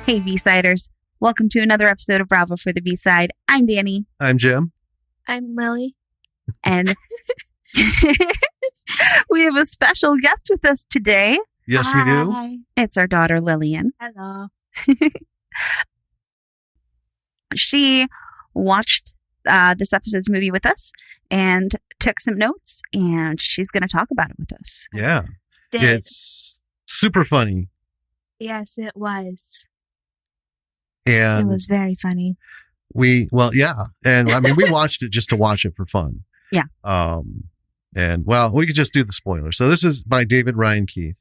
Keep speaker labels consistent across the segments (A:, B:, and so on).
A: Hey, B-Siders. Welcome to another episode of Bravo for the B-Side. I'm Danny.
B: I'm Jim.
C: I'm Lily.
A: And we have a special guest with us today.
B: Yes, we do.
A: It's our daughter, Lillian.
C: Hello.
A: She watched this episode's movie with us and took some notes, and she's going to talk about it with us.
B: Yeah. It's super funny.
C: Yes, it was.
B: And
C: it was very funny.
B: yeah. And I mean, we watched it just to watch it for fun.
A: Yeah.
B: And we could just do the spoiler. So this is by David Ryan Keith,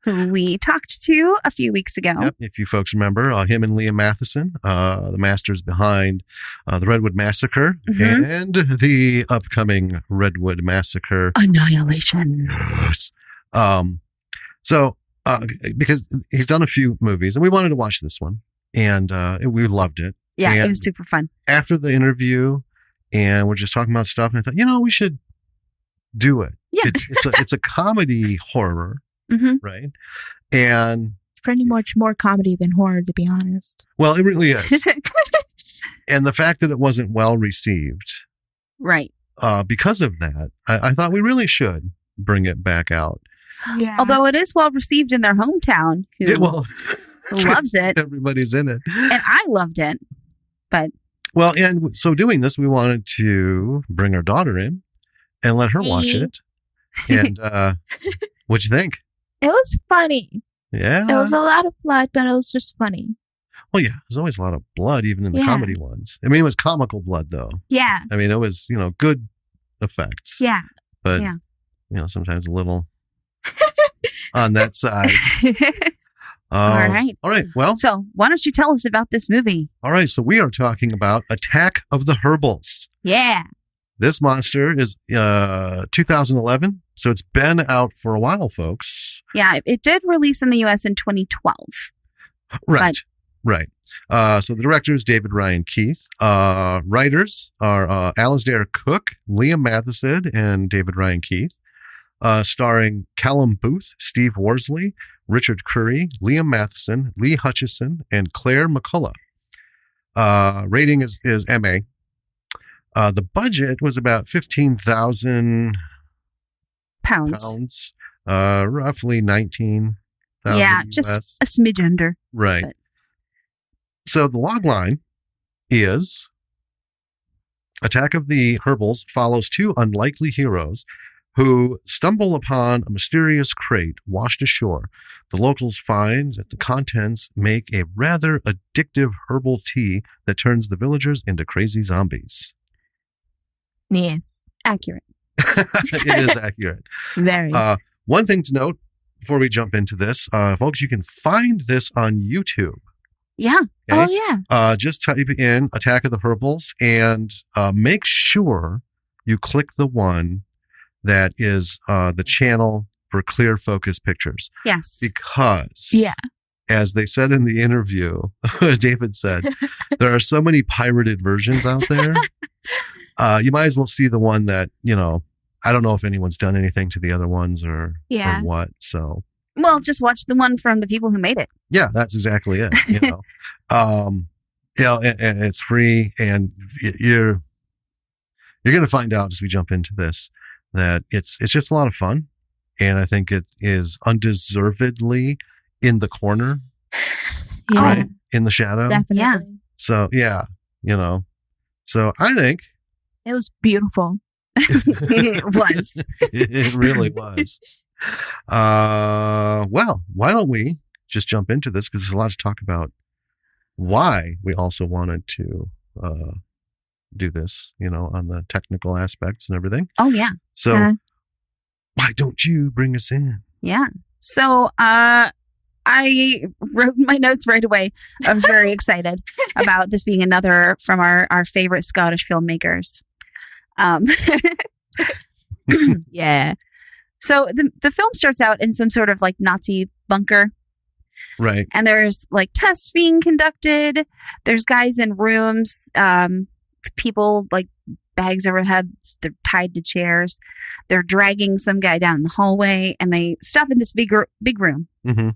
A: who we talked to a few weeks ago.
B: Yep, if you folks remember, him and Liam Matheson, the masters behind the Redwood Massacre and the upcoming Redwood Massacre.
A: Annihilation.
B: Yes. Because he's done a few movies, and we wanted to watch this one, and we loved it.
A: Yeah,
B: and
A: it was super fun.
B: After the interview, and we're just talking about stuff, and I thought, we should do it.
A: Yeah.
B: It's a comedy horror. Right. And
C: pretty much more comedy than horror, to be honest.
B: Well, it really is. And the fact that it wasn't well received.
A: Right.
B: Because of that, I thought we really should bring it back out.
C: Yeah.
A: Although it is well received in their hometown, who loves it.
B: Everybody's in it.
A: And I loved it. But
B: and so doing this, we wanted to bring our daughter in and let her watch it. And what'd you think?
C: It was funny.
B: Yeah.
C: It was a lot of blood, but it was just funny.
B: Well, yeah, there's always a lot of blood, even in the comedy ones. I mean, it was comical blood, though.
C: Yeah.
B: I mean, it was, good effects.
C: Yeah.
B: But, sometimes a little on that side.
A: All right.
B: All right. Well.
A: So why don't you tell us about this movie?
B: All right. So we are talking about Attack of the Herbals.
A: Yeah.
B: This monster is 2011. So it's been out for a while, folks.
A: Yeah, it did release in the U.S. in 2012.
B: Right. So the director is David Ryan Keith. Writers are Alasdair Cook, Liam Matheson, and David Ryan Keith. Starring Callum Booth, Steve Worsley, Richard Curry, Liam Matheson, Lee Hutchison, and Claire McCullough. Rating is MA. The budget was about 15,000
A: pounds.
B: Roughly 19,000.
A: Yeah, just a smidge under.
B: Right. But. So the log line is Attack of the Herbals follows two unlikely heroes who stumble upon a mysterious crate washed ashore. The locals find that the contents make a rather addictive herbal tea that turns the villagers into crazy zombies.
C: Yes.
A: Accurate.
B: It is accurate.
C: Very.
B: One thing to note before we jump into this, folks, you can find this on YouTube.
A: Yeah.
B: Okay?
C: Oh, yeah.
B: Just type in Attack of the Herbals and make sure you click the one that is the channel for Clear Focus Pictures.
A: Yes.
B: Because, as they said in the interview, David said, there are so many pirated versions out there. You might as well see the one that, I don't know if anyone's done anything to the other ones or what. So,
A: well, just watch the one from the people who made it.
B: Yeah, that's exactly it. And it's free, and you're going to find out as we jump into this that it's just a lot of fun, and I think it is undeservedly in the corner, right in the shadow.
C: Definitely.
A: Yeah.
B: So so I think
C: it was beautiful.
A: It was.
B: It really was. Well, why don't we just jump into this, because there's a lot to talk about why we also wanted to do this, on the technical aspects and everything.
A: Oh, yeah.
B: So why don't you bring us in?
A: Yeah. So I wrote my notes right away. I was very excited about this being another from our favorite Scottish filmmakers. Yeah. So the film starts out in some sort of like Nazi bunker.
B: Right.
A: And there's like tests being conducted. There's guys in rooms, people like bags over heads. They're tied to chairs. They're dragging some guy down the hallway, and they stop in this big room.
B: Mm-hmm.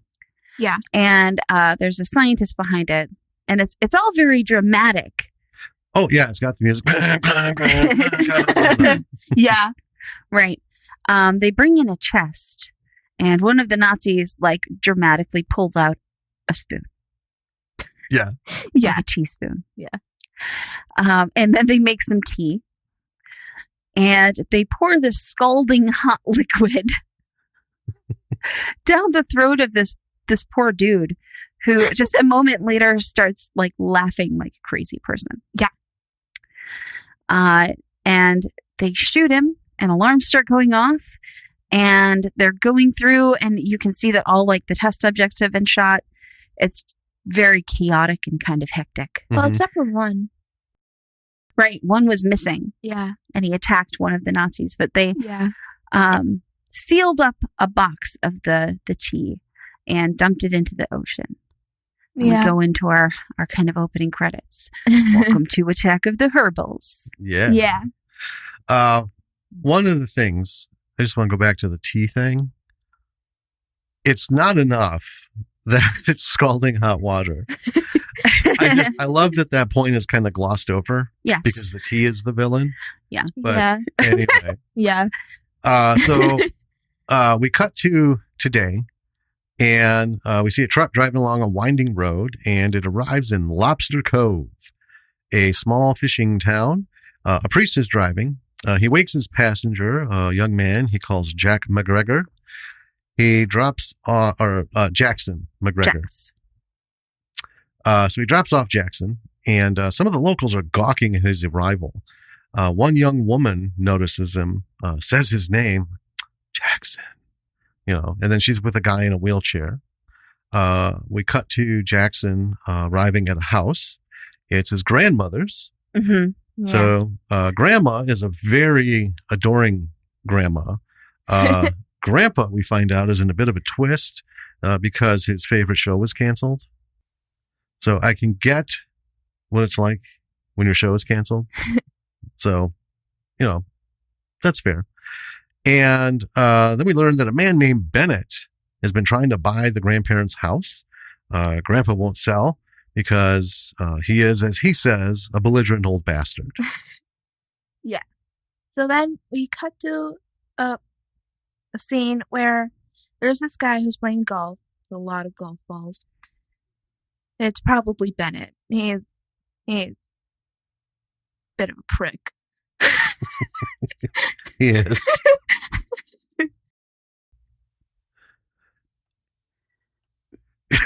C: Yeah.
A: And there's a scientist behind it. And it's all very dramatic.
B: Oh, yeah. It's got the music.
C: Yeah.
A: Right. They bring in a chest, and one of the Nazis like dramatically pulls out a spoon.
B: Yeah.
C: Yeah.
A: Like a teaspoon.
C: Yeah.
A: And then they make some tea, and they pour this scalding hot liquid down the throat of this poor dude, who just a moment later starts like laughing like a crazy person.
C: Yeah.
A: And they shoot him, and alarms start going off, and they're going through, and you can see that all like the test subjects have been shot. It's very chaotic and kind of hectic.
C: Well,
B: Mhm.
C: except for one.
A: Right. One was missing,
C: Yeah.
A: and he attacked one of the Nazis, but they
C: Yeah.
A: sealed up a box of the tea and dumped it into the ocean. And we
C: Yeah.
A: go into our kind of opening credits. Welcome to Attack of the Herbals.
B: Yeah.
C: Yeah.
B: One of the things, I just want to go back to the tea thing. It's not enough that it's scalding hot water. I love that point is kind of glossed over
A: Yes.
B: because the tea is the villain. But
C: Yeah.
B: anyway,
C: Yeah.
B: so we cut to today, and we see a truck driving along a winding road, and it arrives in Lobster Cove, a small fishing town. A priest is driving. He wakes his passenger, a young man he calls Jack McGregor. He drops, Jackson McGregor.
A: Jax.
B: So he drops off Jackson, and some of the locals are gawking at his arrival. One young woman notices him, says his name, Jackson, and then she's with a guy in a wheelchair. We cut to Jackson arriving at a house. It's his grandmother's.
A: Mm-hmm.
C: Yeah.
B: So grandma is a very adoring grandma. Grandpa, we find out, is in a bit of a twist because his favorite show was canceled. So I can get what it's like when your show is canceled. So, that's fair. And then we learned that a man named Bennett has been trying to buy the grandparents' house. Grandpa won't sell because he is, as he says, a belligerent old bastard.
C: Yeah. So then we cut to a scene where there's this guy who's playing golf with a lot of golf balls. It's probably Bennett. He's a bit of a prick.
B: He is.
C: That's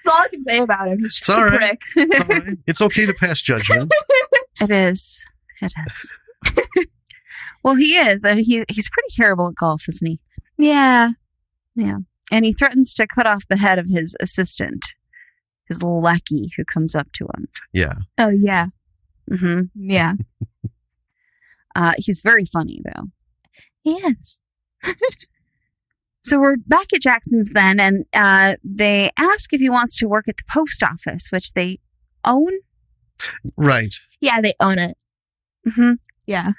C: all I can say about him. He's just
B: It's all
C: a
B: right.
C: prick.
B: It's all right. It's okay to pass judgment.
A: It is. It is. Well, he is. He's pretty terrible at golf, isn't he?
C: Yeah.
A: Yeah. And he threatens to cut off the head of his assistant, his little lackey who comes up to him.
B: Yeah.
C: Oh, yeah.
A: Mm-hmm.
C: Yeah.
A: He's very funny, though.
C: He is.
A: So we're back at Jackson's then, and they ask if he wants to work at the post office, which they own.
B: Right.
C: Yeah, they own it.
A: Mm-hmm.
C: Yeah.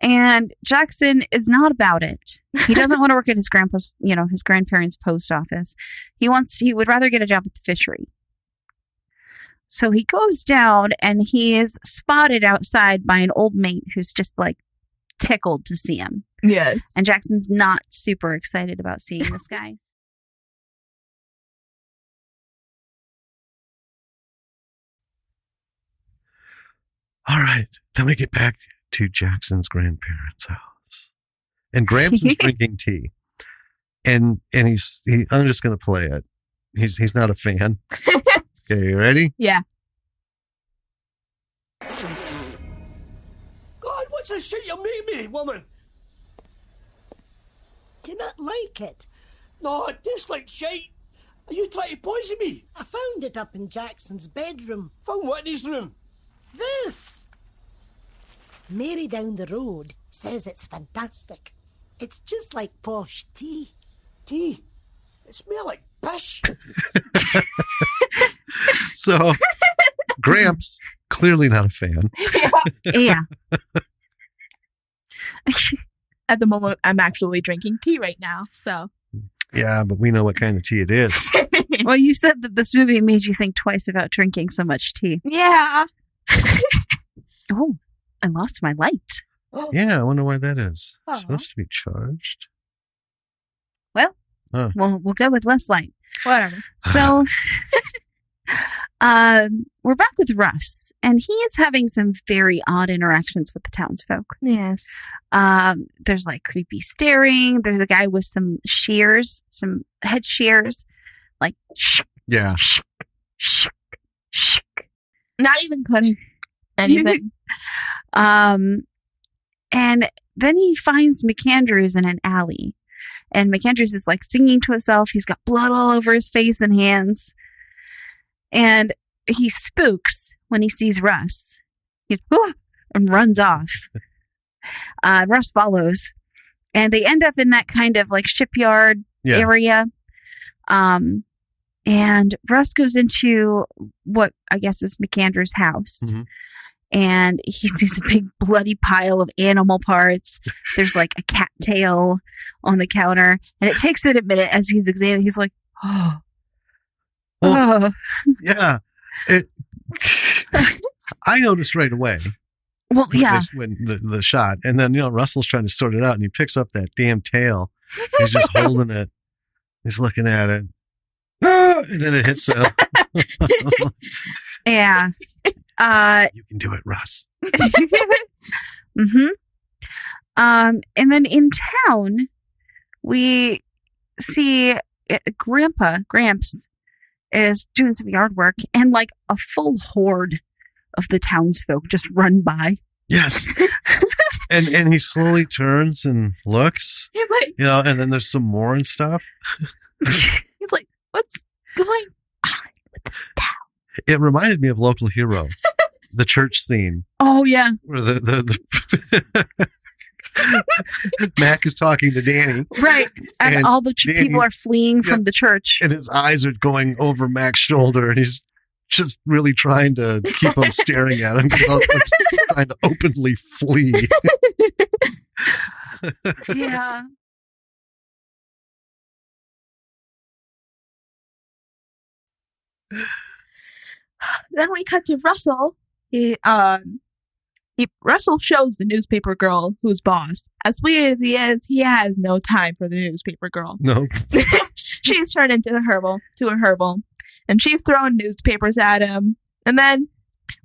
A: And Jackson is not about it. He doesn't want to work at his his grandparents' post office. He would rather get a job at the fishery. So he goes down, and he is spotted outside by an old mate who's just like tickled to see him.
C: Yes.
A: And Jackson's not super excited about seeing this guy.
B: All right. Then we get back to Jackson's grandparents' house. And Gramps is drinking tea. And I'm just going to play it. He's not a fan. Okay, you ready?
C: Yeah.
D: God, what's the shit you made me, woman?
E: Do you not like it?
D: No, it tastes like shite. Are you trying to poison me?
E: I found it up in Jackson's bedroom.
D: Found what in his room?
E: This! Mary down the road says it's fantastic. It's just like posh tea.
D: Tea? It smells like piss.
B: So, Gramps, clearly not a fan.
A: Yeah.
C: At the moment, I'm actually drinking tea right now. So,
B: Yeah, but we know what kind of tea it is.
A: Well, you said that this movie made you think twice about drinking so much tea.
C: Yeah.
A: Oh, I lost my light.
B: Yeah, I wonder why that is. It's
C: Aw.
B: supposed to be charged.
A: Well,
B: Huh.
A: we'll go with less light.
C: Whatever.
A: So, we're back with Russ, and he is having some very odd interactions with the townsfolk.
C: Yes.
A: There's like creepy staring. There's a guy with some shears, some head shears, like shh,
B: Yeah.
A: shh, shh, shh.
C: Not even cutting anything.
A: And then he finds McAndrews in an alley. And McAndrews is like singing to himself. He's got blood all over his face and hands. And he spooks when he sees Russ. And runs off. Russ follows. And they end up in that kind of like shipyard area. And Russ goes into what I guess is McAndrews' house.
B: Mm-hmm.
A: And he sees a big bloody pile of animal parts. There's like a cat tail on the counter. And it takes it a minute as he's examining. He's like, oh.
B: Well, yeah. I noticed right away.
A: Well, yeah.
B: When the shot. And then, Russell's trying to sort it out and he picks up that damn tail. He's just holding it. He's looking at it. And then it hits him.
A: Yeah.
B: You can do it, Russ.
A: Mm-hmm. And then in town, we see Gramps is doing some yard work, and like a full horde of the townsfolk just run by.
B: Yes. and he slowly turns and looks,
C: He's like,
B: and then there's some more and stuff.
C: he's like, what's going on with this town?
B: It reminded me of Local Hero, the church scene
A: Oh, yeah.
B: where the Mac is talking to Danny.
A: Right. And
B: And
A: all the
B: Danny-
A: people are fleeing from the church.
B: And his eyes are going over Mac's shoulder, and he's just really trying to keep him staring at him, trying to openly flee.
A: Yeah.
C: Then we cut to Russell. Russell shows the newspaper girl who's boss. As weird as he is, he has no time for the newspaper girl.
B: No.
C: She's turned into a herbal, and she's throwing newspapers at him. And then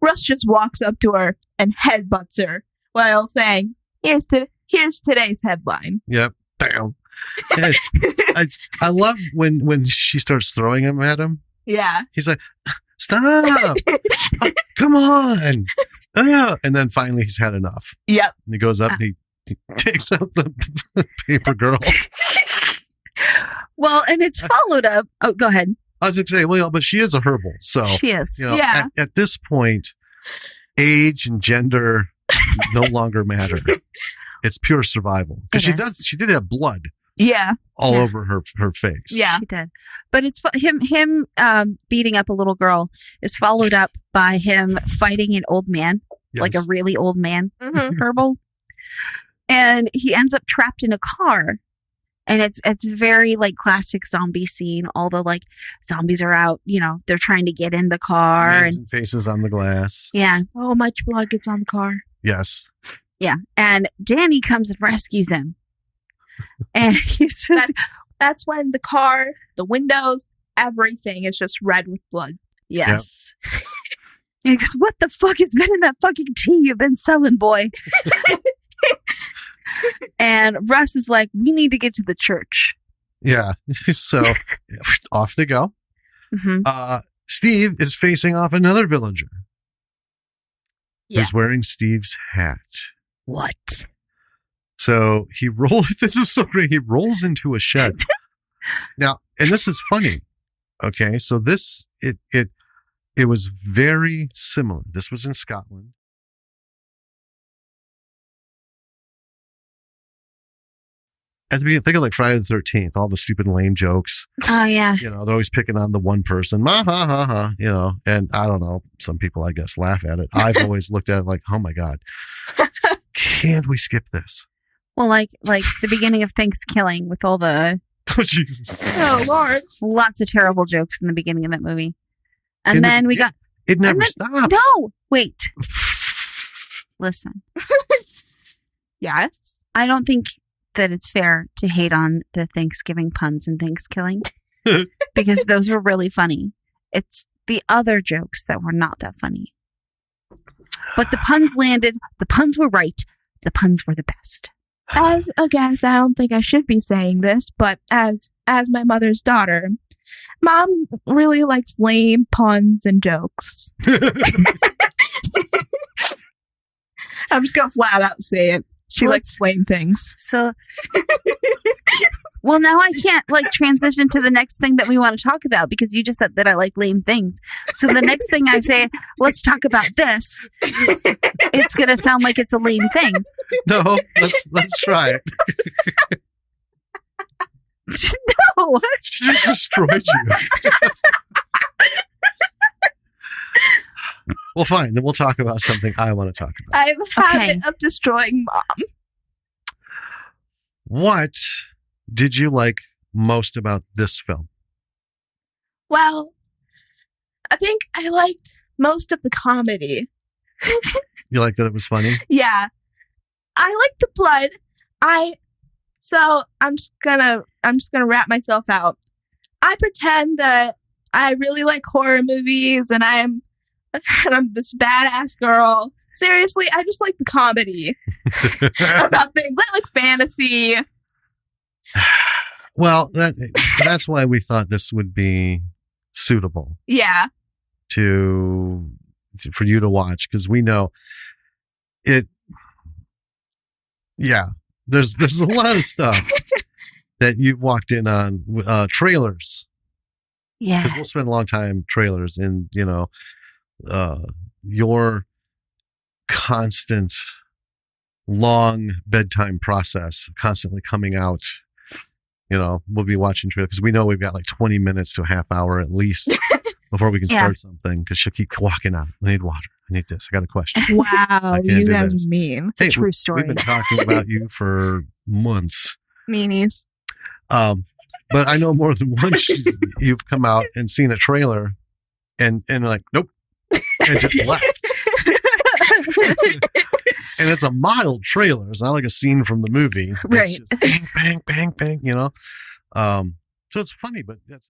C: Russ just walks up to her and headbutts her while saying, "Here's today's headline."
B: Yep. Bam. And I love when she starts throwing him at him.
C: Yeah.
B: He's like, "Stop! Oh, come on!" And then finally he's had enough.
C: Yep.
B: And he goes up and he takes out the paper girl.
A: Well, and it's followed up. Oh, go ahead.
B: I was just saying, but she is a herbal. So,
A: She is.
C: Yeah.
B: at this point, age and gender no longer matter. It's pure survival. Because
A: It is.
B: she did have blood
C: Yeah.
B: all
A: Yeah.
B: over her face.
C: Yeah.
A: She did. But it's him beating up a little girl is followed up by him fighting an old man,
B: Yes.
A: like a really old man
C: Mm-hmm.
A: herbal. And he ends up trapped in a car. And it's very like classic zombie scene. All the like zombies are out, they're trying to get in the car.
B: Names
A: And
B: and faces on the glass.
A: yeah.
C: Oh, much blood gets on the car.
B: Yes.
A: Yeah. And Danny comes and rescues him. And he's just,
C: That's when the car, the windows, everything is just red with blood.
A: yes. And he goes, "What the fuck has been in that fucking tea you've been selling, boy?" And Russ is like, "We need to get to the church."
B: Yeah. So off they go.
A: Mm-hmm.
B: Steve is facing off another villager.
C: Yeah.
B: Who's wearing Steve's hat.
A: What?
B: So he rolls. This is so great. He rolls into a shed. Now, and this is funny. Okay, so it was very similar. This was in Scotland. At the beginning, think of like Friday the 13th, all the stupid lame jokes.
A: Oh, yeah.
B: They're always picking on the one person. Ha ha ha ha. And I don't know. Some people, I guess, laugh at it. I've always looked at it like, oh my God, can't we skip this?
A: Well, like the beginning of Thanksgiving with all the
B: Oh, Jesus.
C: Oh, Lord.
A: Lots of terrible jokes in the beginning of that movie. And then we got...
B: It never stops.
A: No! Wait. Listen.
C: Yes?
A: I don't think that it's fair to hate on the Thanksgiving puns and Thanksgiving because those were really funny. It's the other jokes that were not that funny. But the puns landed. The puns were right. The puns were the best.
C: As a guest, I don't think I should be saying this, but as my mother's daughter, Mom really likes lame puns and jokes. I'm just gonna flat out say it. She likes lame things.
A: So, well, now I can't transition to the next thing that we want to talk about because you just said that I like lame things. So the next thing I say, let's talk about this. It's gonna sound like it's a lame thing.
B: No, let's try it.
A: No,
B: She just destroyed you. Well, fine. Then we'll talk about something I want to talk about.
C: I have a habit of destroying Mom.
B: What did you like most about this film?
C: Well, I think I liked most of the comedy.
B: You liked that it was funny?
C: Yeah. I like the blood. So I'm just gonna wrap myself out. I pretend that I really like horror movies and I'm this badass girl. Seriously, I just like the comedy about things. I like fantasy.
B: Well, that's why we thought this would be suitable.
C: Yeah.
B: For you to watch, because we know it. Yeah, there's a lot of stuff that you've walked in on trailers.
A: yeah,
B: Because we'll spend a long time trailers, and your constant long bedtime process, constantly coming out. We'll be watching trailers because we know we've got like 20 minutes to a half hour at least before we can start something. Because she'll keep walking out. I need water. I need this. I got a question.
C: Wow, you guys are mean.
A: it's a true story.
B: We've been talking about you for months.
C: Meanies.
B: But I know more than once you've come out and seen a trailer and like, nope, and just left. And it's a mild trailer. It's not like a scene from the movie.
A: Right.
B: It's just bang, bang, bang, bang, So it's funny, but that's...